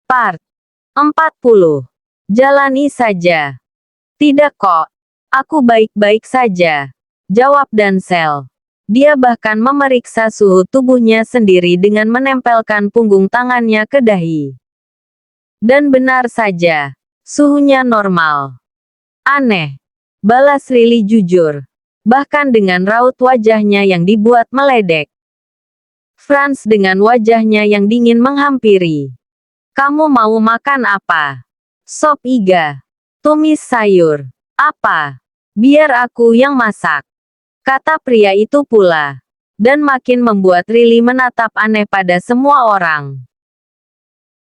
Part 40. Jalani saja. Tidak kok. Aku baik-baik saja, jawab Dansel. Dia bahkan memeriksa suhu tubuhnya sendiri dengan menempelkan punggung tangannya ke dahi. Dan benar saja, suhunya normal. Aneh, balas Riley jujur. Bahkan dengan raut wajahnya yang dibuat meledek. Franz dengan wajahnya yang dingin menghampiri. Kamu mau makan apa? Sop iga. Tumis sayur. Apa? Biar aku yang masak. Kata pria itu pula. Dan makin membuat Riley menatap aneh pada semua orang.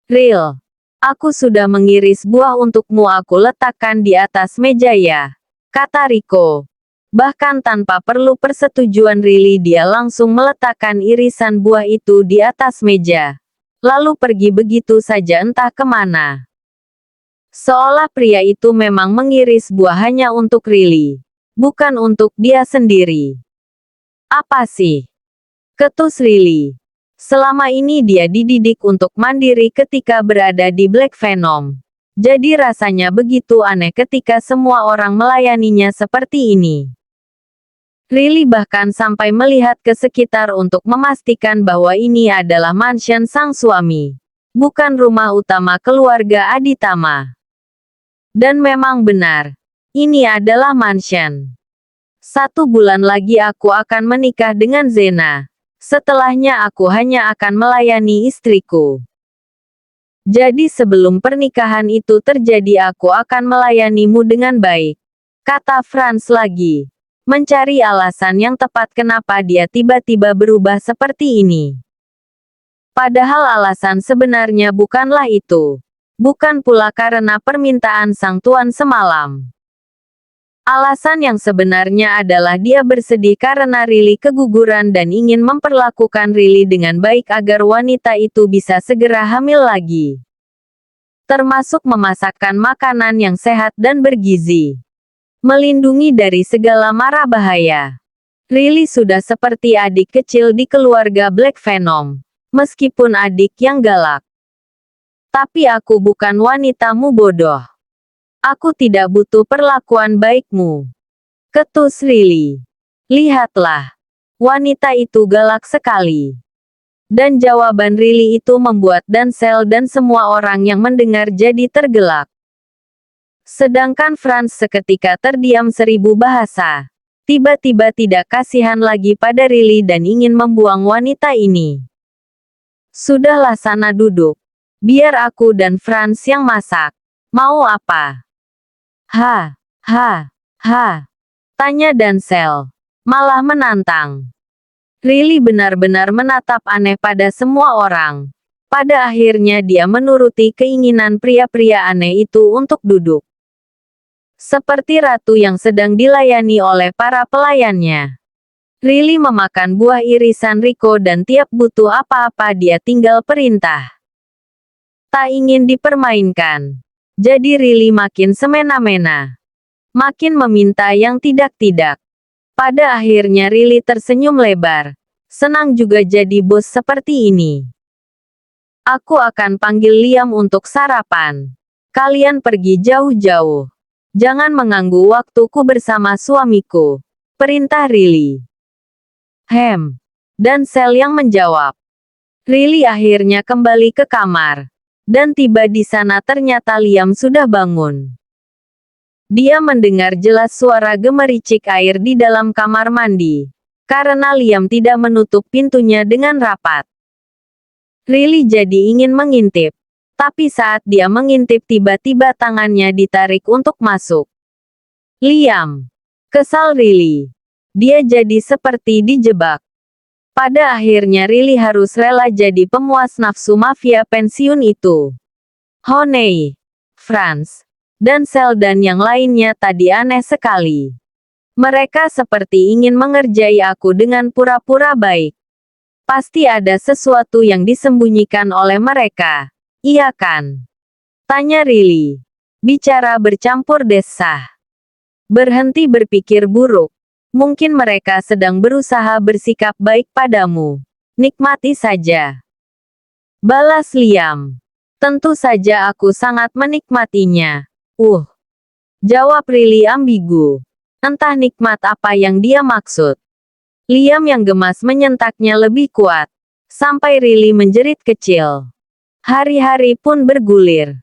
Ril, aku sudah mengiris buah untukmu, aku letakkan di atas meja ya, kata Rico. Bahkan tanpa perlu persetujuan Riley, dia langsung meletakkan irisan buah itu di atas meja. Lalu pergi begitu saja entah kemana. Seolah pria itu memang mengiris buah hanya untuk Riley, bukan untuk dia sendiri. Apa sih? Ketus Riley. Selama ini dia dididik untuk mandiri ketika berada di Black Venom. Jadi rasanya begitu aneh ketika semua orang melayaninya seperti ini. Riley bahkan sampai melihat ke sekitar untuk memastikan bahwa ini adalah mansion sang suami, bukan rumah utama keluarga Aditama. Dan memang benar, ini adalah mansion. 1 bulan lagi aku akan menikah dengan Zena. Setelahnya aku hanya akan melayani istriku. Jadi sebelum pernikahan itu terjadi aku akan melayanimu dengan baik, kata Franz lagi. Mencari alasan yang tepat kenapa dia tiba-tiba berubah seperti ini. Padahal alasan sebenarnya bukanlah itu. Bukan pula karena permintaan sang tuan semalam. Alasan yang sebenarnya adalah dia bersedih karena Riley keguguran dan ingin memperlakukan Riley dengan baik agar wanita itu bisa segera hamil lagi. Termasuk memasakkan makanan yang sehat dan bergizi. Melindungi dari segala mara bahaya. Riley sudah seperti adik kecil di keluarga Black Venom. Meskipun adik yang galak. Tapi aku bukan wanitamu bodoh. Aku tidak butuh perlakuan baikmu. Ketus Riley. Lihatlah. Wanita itu galak sekali. Dan jawaban Riley itu membuat Dansel dan semua orang yang mendengar jadi tergelak. Sedangkan Franz seketika terdiam 1000 bahasa. Tiba-tiba tidak kasihan lagi pada Riley dan ingin membuang wanita ini. Sudahlah sana duduk. Biar aku dan Franz yang masak. Mau apa? Ha, tanya Dansel. Malah menantang. Riley benar-benar menatap aneh pada semua orang. Pada akhirnya dia menuruti keinginan pria-pria aneh itu untuk duduk. Seperti ratu yang sedang dilayani oleh para pelayannya. Riley memakan buah irisan Rico dan tiap butuh apa-apa dia tinggal perintah. Tak ingin dipermainkan. Jadi Riley makin semena-mena. Makin meminta yang tidak-tidak. Pada akhirnya Riley tersenyum lebar. Senang juga jadi bos seperti ini. Aku akan panggil Liam untuk sarapan. Kalian pergi jauh-jauh. Jangan mengganggu waktuku bersama suamiku. Perintah Riley. Dansel yang menjawab. Riley akhirnya kembali ke kamar. Dan tiba di sana ternyata Liam sudah bangun. Dia mendengar jelas suara gemericik air di dalam kamar mandi. Karena Liam tidak menutup pintunya dengan rapat. Riley jadi ingin mengintip. Tapi saat dia mengintip tiba-tiba tangannya ditarik untuk masuk. Liam. Kesal Riley. Dia jadi seperti dijebak. Pada akhirnya Riley harus rela jadi pemuas nafsu mafia pensiun itu. Honey. Franz. Dansel dan yang lainnya tadi aneh sekali. Mereka seperti ingin mengerjai aku dengan pura-pura baik. Pasti ada sesuatu yang disembunyikan oleh mereka. Iya kan? Tanya Riley. Bicara bercampur desah. Berhenti berpikir buruk. Mungkin mereka sedang berusaha bersikap baik padamu. Nikmati saja. Balas Liam. Tentu saja aku sangat menikmatinya. Jawab Riley ambigu. Entah nikmat apa yang dia maksud. Liam yang gemas menyentaknya lebih kuat. Sampai Riley menjerit kecil. Hari-hari pun bergulir.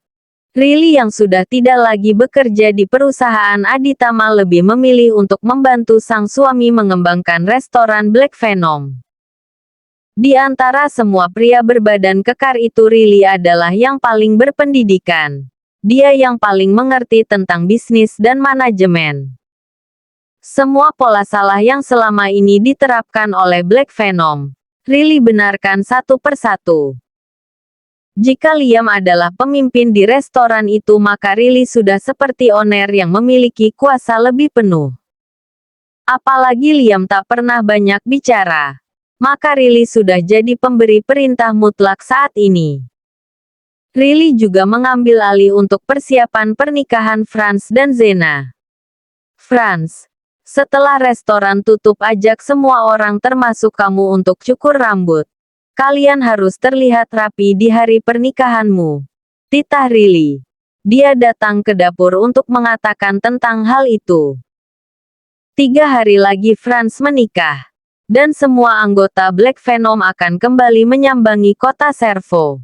Riley yang sudah tidak lagi bekerja di perusahaan Aditama lebih memilih untuk membantu sang suami mengembangkan restoran Black Venom. Di antara semua pria berbadan kekar itu Riley adalah yang paling berpendidikan. Dia yang paling mengerti tentang bisnis dan manajemen. Semua pola salah yang selama ini diterapkan oleh Black Venom, Riley benarkan satu persatu. Jika Liam adalah pemimpin di restoran itu maka Riley sudah seperti owner yang memiliki kuasa lebih penuh. Apalagi Liam tak pernah banyak bicara. Maka Riley sudah jadi pemberi perintah mutlak saat ini. Riley juga mengambil alih untuk persiapan pernikahan Franz dan Zena. Franz, setelah restoran tutup ajak semua orang termasuk kamu untuk cukur rambut. Kalian harus terlihat rapi di hari pernikahanmu. Titah Riley. Dia datang ke dapur untuk mengatakan tentang hal itu. 3 hari lagi Franz menikah. Dan semua anggota Black Venom akan kembali menyambangi kota Servo.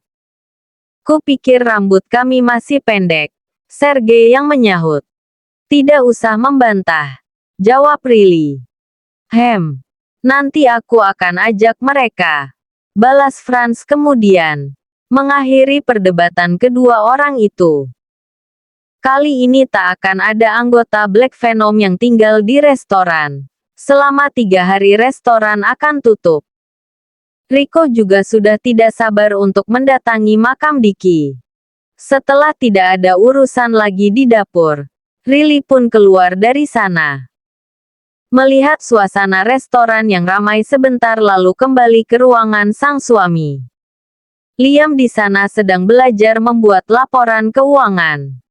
Kupikir rambut kami masih pendek. Sergei yang menyahut. Tidak usah membantah. Jawab Riley. Nanti aku akan ajak mereka. Balas Franz kemudian. Mengakhiri perdebatan kedua orang itu. Kali ini tak akan ada anggota Black Venom yang tinggal di restoran. Selama 3 hari restoran akan tutup. Rico juga sudah tidak sabar untuk mendatangi makam Diki. Setelah tidak ada urusan lagi di dapur, Riley pun keluar dari sana. Melihat suasana restoran yang ramai sebentar lalu kembali ke ruangan sang suami. Liam di sana sedang belajar membuat laporan keuangan.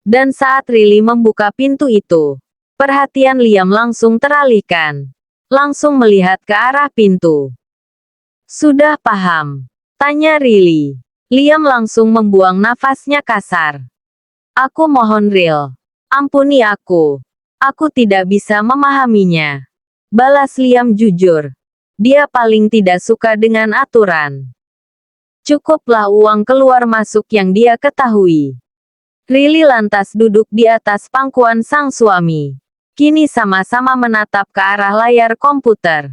Dan saat Riley membuka pintu itu, perhatian Liam langsung teralihkan. Langsung melihat ke arah pintu. Sudah paham? Tanya Riley. Liam langsung membuang nafasnya kasar. Aku mohon Ril. Ampuni aku. Aku tidak bisa memahaminya. Balas Liam jujur. Dia paling tidak suka dengan aturan. Cukuplah uang keluar masuk yang dia ketahui. Riley lantas duduk di atas pangkuan sang suami. Kini sama-sama menatap ke arah layar komputer.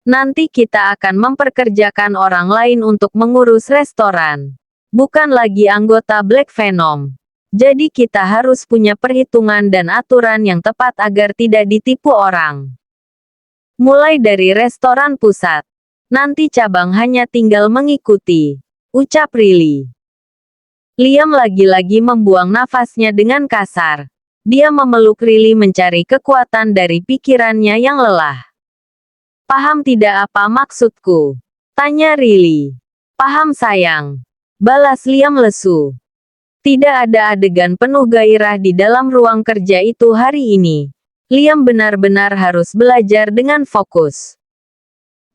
Nanti kita akan memperkerjakan orang lain untuk mengurus restoran. Bukan lagi anggota Black Venom. Jadi kita harus punya perhitungan dan aturan yang tepat agar tidak ditipu orang. Mulai dari restoran pusat. Nanti cabang hanya tinggal mengikuti. Ucap Riley. Liam lagi-lagi membuang nafasnya dengan kasar. Dia memeluk Riley mencari kekuatan dari pikirannya yang lelah. Paham tidak apa maksudku? Tanya Riley. Paham sayang. Balas Liam lesu. Tidak ada adegan penuh gairah di dalam ruang kerja itu hari ini. Liam benar-benar harus belajar dengan fokus.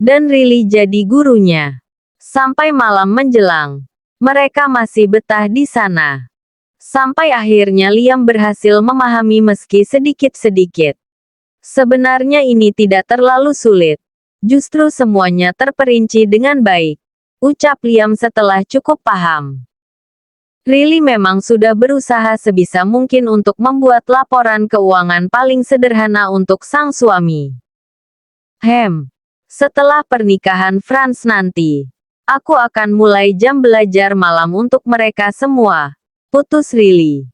Dan Riley jadi gurunya. Sampai malam menjelang. Mereka masih betah di sana. Sampai akhirnya Liam berhasil memahami meski sedikit-sedikit. Sebenarnya ini tidak terlalu sulit. Justru semuanya terperinci dengan baik. Ucap Liam setelah cukup paham. Riley memang sudah berusaha sebisa mungkin untuk membuat laporan keuangan paling sederhana untuk sang suami. Setelah pernikahan Franz nanti, aku akan mulai jam belajar malam untuk mereka semua. Putus Riley.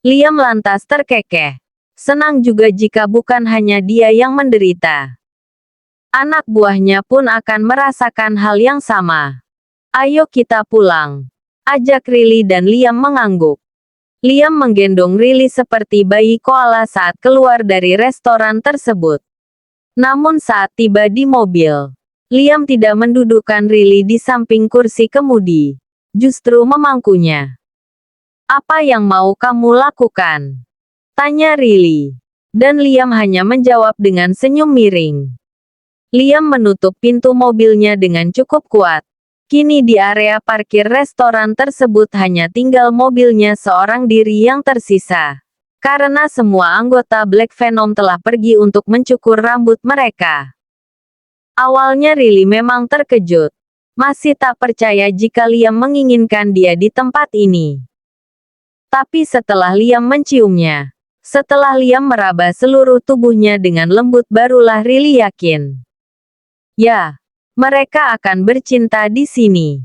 Liam lantas terkekeh. Senang juga jika bukan hanya dia yang menderita. Anak buahnya pun akan merasakan hal yang sama. Ayo kita pulang. Ajak Riley dan Liam mengangguk. Liam menggendong Riley seperti bayi koala saat keluar dari restoran tersebut. Namun saat tiba di mobil, Liam tidak mendudukkan Riley di samping kursi kemudi. Justru memangkunya. Apa yang mau kamu lakukan? Tanya Riley. Dan Liam hanya menjawab dengan senyum miring. Liam menutup pintu mobilnya dengan cukup kuat. Kini di area parkir restoran tersebut hanya tinggal mobilnya seorang diri yang tersisa. Karena semua anggota Black Venom telah pergi untuk mencukur rambut mereka. Awalnya Riley memang terkejut. Masih tak percaya jika Liam menginginkan dia di tempat ini. Tapi setelah Liam menciumnya, setelah Liam meraba seluruh tubuhnya dengan lembut, barulah Riley yakin. Ya, mereka akan bercinta di sini.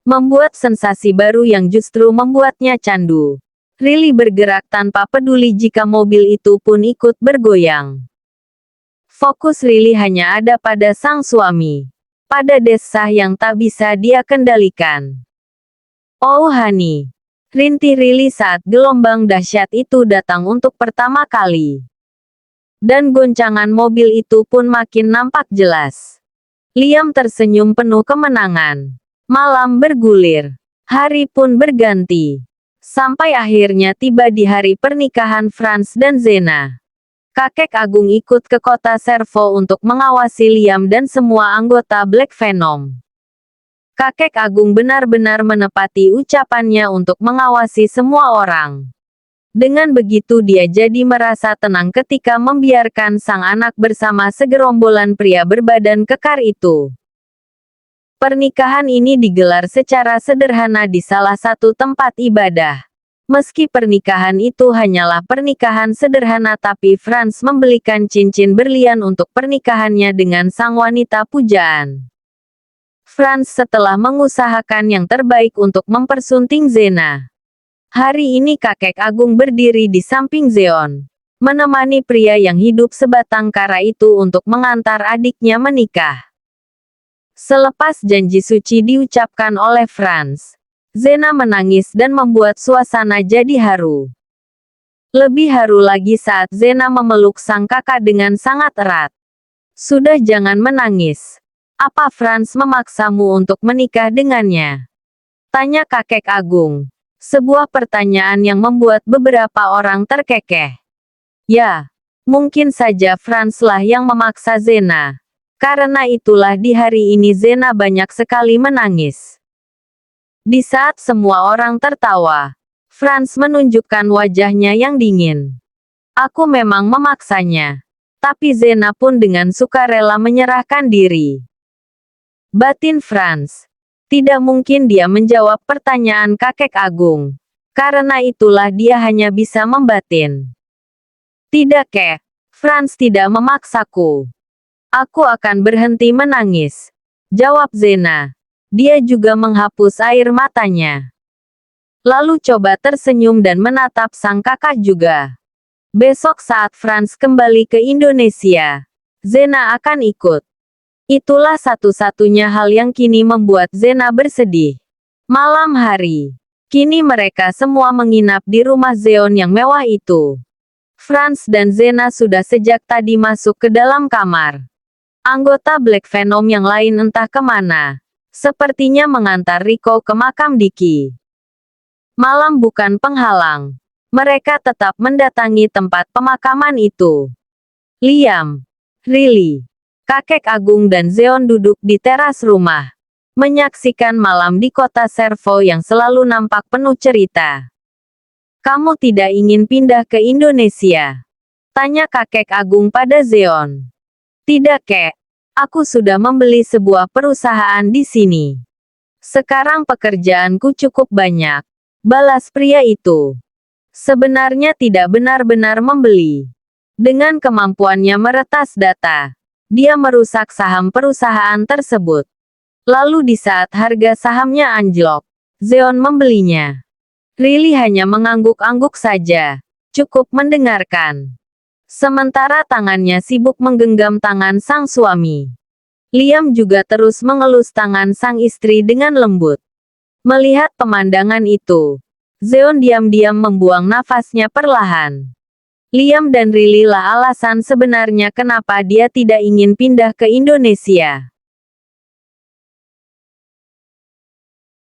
Membuat sensasi baru yang justru membuatnya candu. Riley bergerak tanpa peduli jika mobil itu pun ikut bergoyang. Fokus Riley hanya ada pada sang suami. Pada desah yang tak bisa dia kendalikan. Oh honey. Rintih Riley saat gelombang dahsyat itu datang untuk pertama kali. Dan goncangan mobil itu pun makin nampak jelas. Liam tersenyum penuh kemenangan. Malam bergulir. Hari pun berganti. Sampai akhirnya tiba di hari pernikahan Franz dan Xena. Kakek Agung ikut ke kota Servo untuk mengawasi Liam dan semua anggota Black Venom. Kakek Agung benar-benar menepati ucapannya untuk mengawasi semua orang. Dengan begitu dia jadi merasa tenang ketika membiarkan sang anak bersama segerombolan pria berbadan kekar itu. Pernikahan ini digelar secara sederhana di salah satu tempat ibadah. Meski pernikahan itu hanyalah pernikahan sederhana, tapi Franz membelikan cincin berlian untuk pernikahannya dengan sang wanita pujaan. Franz setelah mengusahakan yang terbaik untuk mempersunting Xena. Hari ini kakek Agung berdiri di samping Zeon, menemani pria yang hidup sebatang kara itu untuk mengantar adiknya menikah. Selepas janji suci diucapkan oleh Franz, Xena menangis dan membuat suasana jadi haru. Lebih haru lagi saat Xena memeluk sang kakak dengan sangat erat. Sudah, jangan menangis. Apa Franz memaksamu untuk menikah dengannya? Tanya kakek Agung. Sebuah pertanyaan yang membuat beberapa orang terkekeh. Ya, mungkin saja Franz lah yang memaksa Xena. Karena itulah di hari ini Xena banyak sekali menangis. Di saat semua orang tertawa, Franz menunjukkan wajahnya yang dingin. Aku memang memaksanya. Tapi Xena pun dengan sukarela menyerahkan diri. Batin Franz. Tidak mungkin dia menjawab pertanyaan kakek Agung. Karena itulah dia hanya bisa membatin. Tidak kek, Franz tidak memaksaku. Aku akan berhenti menangis. Jawab Xena. Dia juga menghapus air matanya. Lalu coba tersenyum dan menatap sang kakak juga. Besok saat Franz kembali ke Indonesia, Xena akan ikut. Itulah satu-satunya hal yang kini membuat Xena bersedih. Malam hari. Kini mereka semua menginap di rumah Zeon yang mewah itu. Franz dan Xena sudah sejak tadi masuk ke dalam kamar. Anggota Black Venom yang lain entah kemana. Sepertinya mengantar Rico ke makam Diki. Malam bukan penghalang. Mereka tetap mendatangi tempat pemakaman itu. Liam, Riley, kakek Agung dan Zeon duduk di teras rumah. Menyaksikan malam di kota Servo yang selalu nampak penuh cerita. Kamu tidak ingin pindah ke Indonesia? Tanya kakek Agung pada Zeon. Tidak kek. Aku sudah membeli sebuah perusahaan di sini. Sekarang pekerjaanku cukup banyak. Balas pria itu. Sebenarnya tidak benar-benar membeli. Dengan kemampuannya meretas data, dia merusak saham perusahaan tersebut. Lalu di saat harga sahamnya anjlok, Zeon membelinya. Riley hanya mengangguk-angguk saja. Cukup mendengarkan. Sementara tangannya sibuk menggenggam tangan sang suami. Liam juga terus mengelus tangan sang istri dengan lembut. Melihat pemandangan itu, Zeon diam-diam membuang nafasnya perlahan. Liam dan Riley lah alasan sebenarnya kenapa dia tidak ingin pindah ke Indonesia.